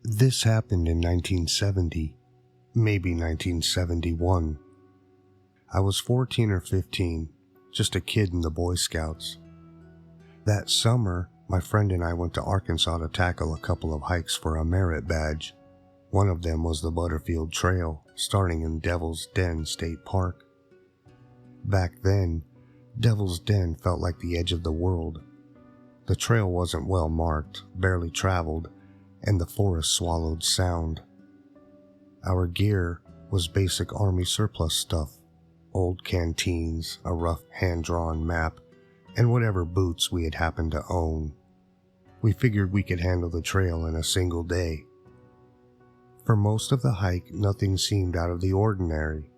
This happened in 1970, maybe 1971. I was 14 or 15, just a kid in the Boy Scouts. That summer, my friend and I went to Arkansas to tackle a couple of hikes for a merit badge. One of them was the Butterfield Trail, starting in Devil's Den State Park. Back then, Devil's Den felt like the edge of the world. The trail wasn't well marked, barely traveled, and the forest swallowed sound. Our gear was basic army surplus stuff, old canteens, a rough hand-drawn map, and whatever boots we had happened to own. We figured we could handle the trail in a single day. For most of the hike, nothing seemed out of the ordinary.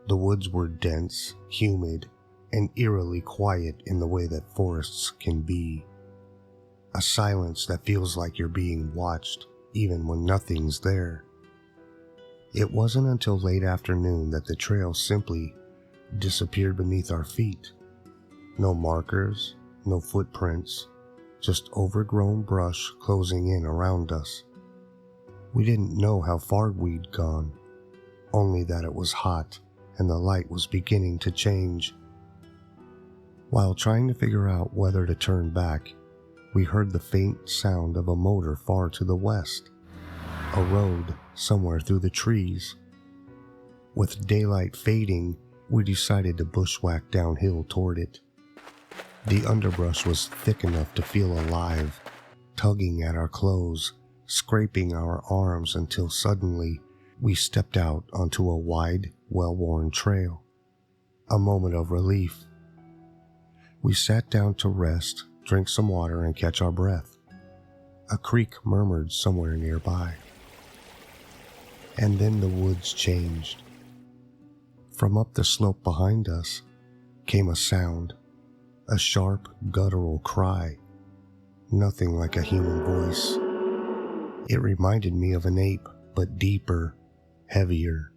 The woods were dense, humid, and eerily quiet in the way that forests can be. A silence that feels like you're being watched, even when nothing's there. It wasn't until late afternoon that the trail simply disappeared beneath our feet. No markers, no footprints, just overgrown brush closing in around us. We didn't know how far we'd gone, only that it was hot and the light was beginning to change. While trying to figure out whether to turn back, we heard the faint sound of a motor far to the west, a road somewhere through the trees. With daylight fading, we decided to bushwhack downhill toward it. The underbrush was thick enough to feel alive, tugging at our clothes, scraping our arms until suddenly we stepped out onto a wide, well-worn trail. A moment of relief. We sat down to rest, drink some water, and catch our breath. A creek murmured somewhere nearby. And then the woods changed. From up the slope behind us came a sound, a sharp, guttural cry, nothing like a human voice. It reminded me of an ape, but deeper, heavier,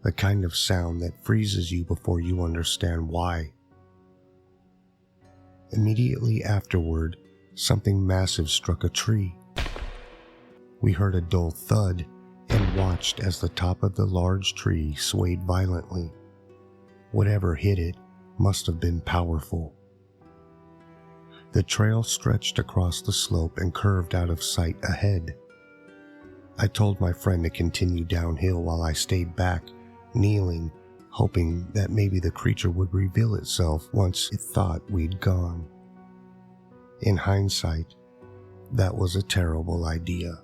the kind of sound that freezes you before you understand why. Immediately afterward, something massive struck a tree. We heard a dull thud and watched as the top of the large tree swayed violently. Whatever hit it must have been powerful. The trail stretched across the slope and curved out of sight ahead. I told my friend to continue downhill while I stayed back, kneeling, hoping that maybe the creature would reveal itself once it thought we'd gone. In hindsight, that was a terrible idea.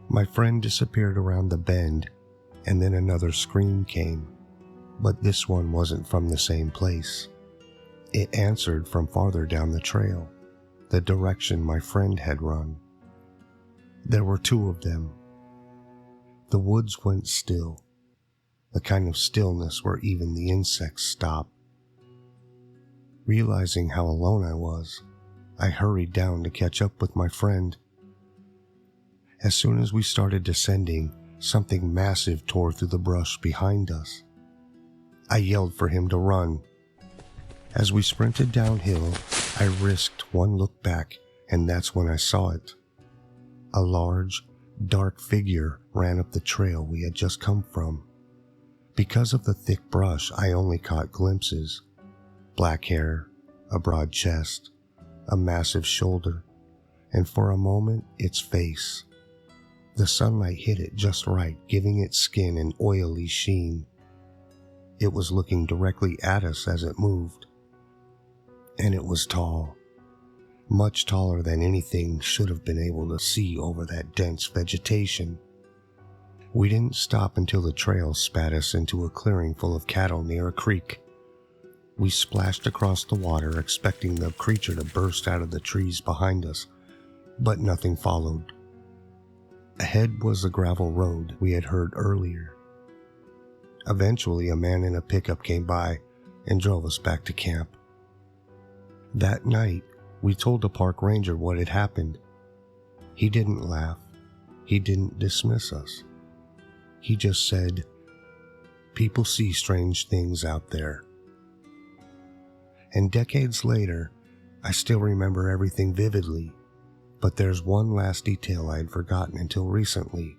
My friend disappeared around the bend, and then another scream came, but this one wasn't from the same place. It answered from farther down the trail, the direction my friend had run. There were two of them. The woods went still, the kind of stillness where even the insects stop. Realizing how alone I was, I hurried down to catch up with my friend. As soon as we started descending, something massive tore through the brush behind us. I yelled for him to run. As we sprinted downhill, I risked one look back, and that's when I saw it. A large, dark figure ran up the trail we had just come from. Because of the thick brush, I only caught glimpses. Black hair, a broad chest, a massive shoulder, and for a moment, its face. The sunlight hit it just right, giving its skin an oily sheen. It was looking directly at us as it moved. And it was tall. Much taller than anything should have been able to see over that dense vegetation. We didn't stop until the trail spat us into a clearing full of cattle near a creek. We splashed across the water, expecting the creature to burst out of the trees behind us, but nothing followed. Ahead was the gravel road we had heard earlier. Eventually, a man in a pickup came by and drove us back to camp. That night, we told the park ranger what had happened. He didn't laugh. He didn't dismiss us. He just said, "People see strange things out there." And decades later, I still remember everything vividly. But there's one last detail I had forgotten until recently.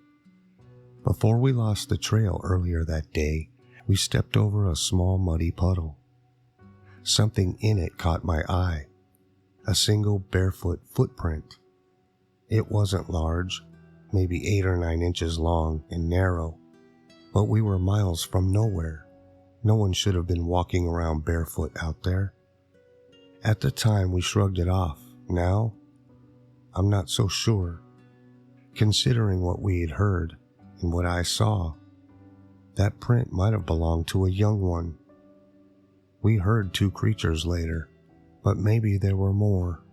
Before we lost the trail earlier that day, we stepped over a small muddy puddle. Something in it caught my eye. A single barefoot footprint. It wasn't large, maybe 8 or 9 inches long and narrow, but we were miles from nowhere. No one should have been walking around barefoot out there. At the time, we shrugged it off. Now, I'm not so sure. Considering what we had heard and what I saw, that print might have belonged to a young one. We heard 2 creatures later, but maybe there were more.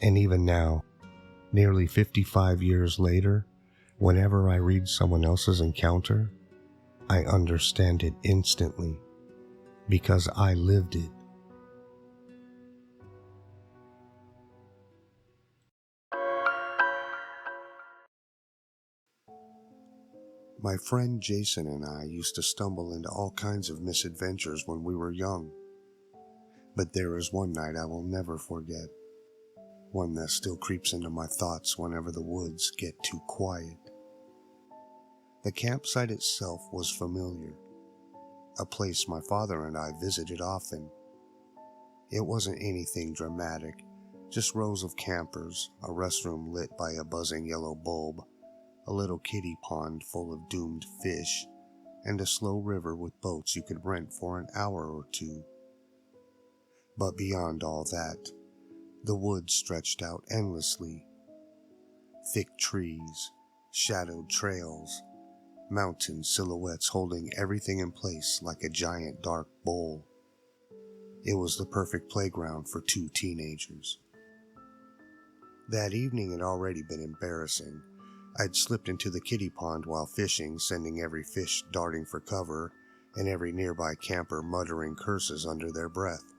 And even now, nearly 55 years later, whenever I read someone else's encounter, I understand it instantly, because I lived it. My friend Jason and I used to stumble into all kinds of misadventures when we were young. But there is one night I will never forget. One that still creeps into my thoughts whenever the woods get too quiet. The campsite itself was familiar. A place my father and I visited often. It wasn't anything dramatic, just rows of campers, a restroom lit by a buzzing yellow bulb, a little kiddie pond full of doomed fish, and a slow river with boats you could rent for an hour or 2. But beyond all that, the woods stretched out endlessly. Thick trees, shadowed trails, mountain silhouettes holding everything in place like a giant dark bowl. It was the perfect playground for 2 teenagers. That evening had already been embarrassing. I'd slipped into the kiddie pond while fishing, sending every fish darting for cover and every nearby camper muttering curses under their breath.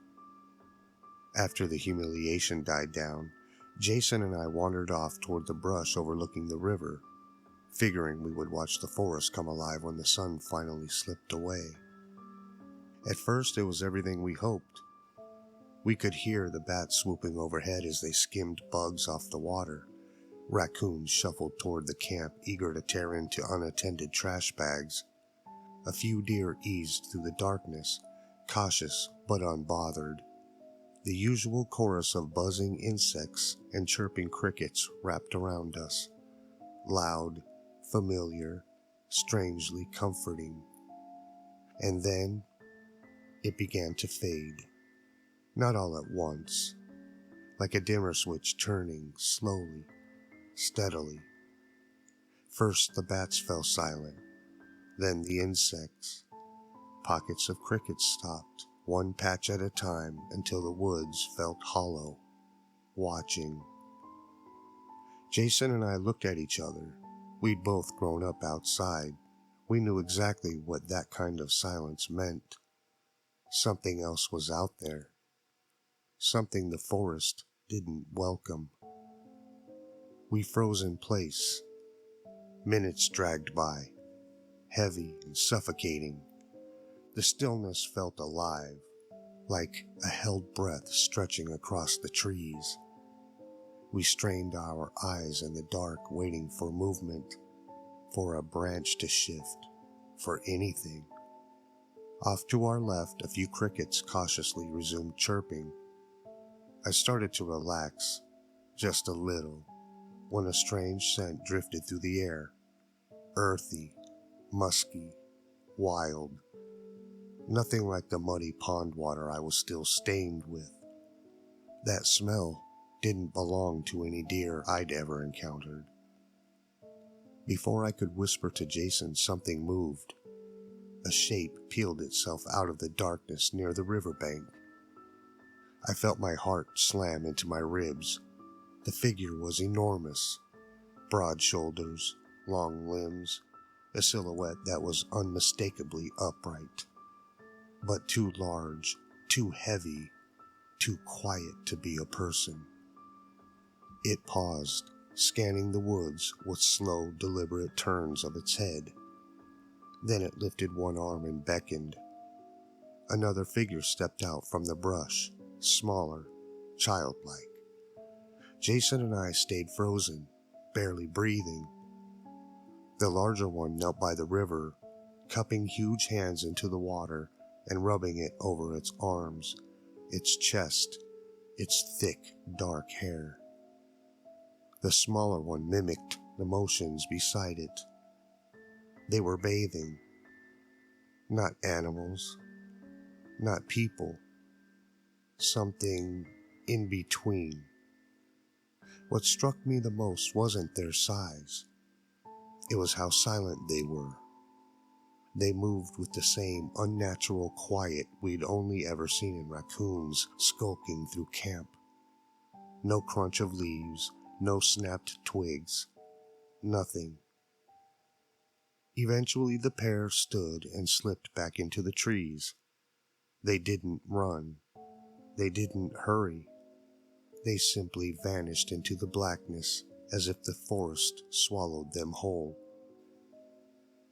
After the humiliation died down, Jason and I wandered off toward the brush overlooking the river, figuring we would watch the forest come alive when the sun finally slipped away. At first, it was everything we hoped. We could hear the bats swooping overhead as they skimmed bugs off the water. Raccoons shuffled toward the camp, eager to tear into unattended trash bags. A few deer eased through the darkness, cautious but unbothered. The usual chorus of buzzing insects and chirping crickets wrapped around us. Loud, familiar, strangely comforting. And then, it began to fade. Not all at once, like a dimmer switch turning slowly, steadily. First the bats fell silent, then the insects. Pockets of crickets stopped, one patch at a time, until the woods felt hollow, watching. Jason and I looked at each other. We'd both grown up outside. We knew exactly what that kind of silence meant. Something else was out there. Something the forest didn't welcome. We froze in place. Minutes dragged by, heavy and suffocating. The stillness felt alive, like a held breath stretching across the trees. We strained our eyes in the dark, waiting for movement, for a branch to shift, for anything. Off to our left, a few crickets cautiously resumed chirping. I started to relax, just a little, when a strange scent drifted through the air. Earthy, musky, wild. Nothing like the muddy pond water I was still stained with. That smell didn't belong to any deer I'd ever encountered. Before I could whisper to Jason, something moved. A shape peeled itself out of the darkness near the riverbank. I felt my heart slam into my ribs. The figure was enormous. Broad shoulders, long limbs, a silhouette that was unmistakably upright. But too large, too heavy, too quiet to be a person. It paused, scanning the woods with slow, deliberate turns of its head. Then it lifted one arm and beckoned. Another figure stepped out from the brush, smaller, childlike. Jason and I stayed frozen, barely breathing. The larger one knelt by the river, cupping huge hands into the water and rubbing it over its arms, its chest, its thick, dark hair. The smaller one mimicked the motions beside it. They were bathing. Not animals, not people, something in between. What struck me the most wasn't their size. It was how silent they were. They moved with the same unnatural quiet we'd only ever seen in raccoons skulking through camp. No crunch of leaves, no snapped twigs, nothing. Eventually the pair stood and slipped back into the trees. They didn't run. They didn't hurry. They simply vanished into the blackness as if the forest swallowed them whole.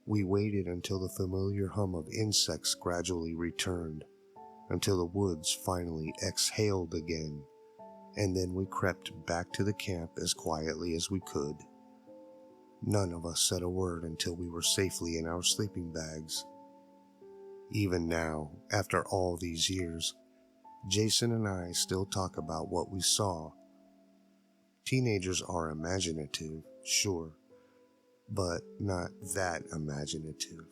We waited until the familiar hum of insects gradually returned, until the woods finally exhaled again, and then we crept back to the camp as quietly as we could. None of us said a word until we were safely in our sleeping bags. Even now, after all these years, Jason and I still talk about what we saw. Teenagers are imaginative, sure, but not that imaginative.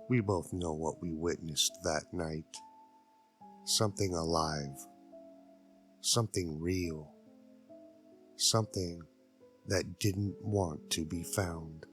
We both know what we witnessed that night. Something alive. Something real. Something that didn't want to be found.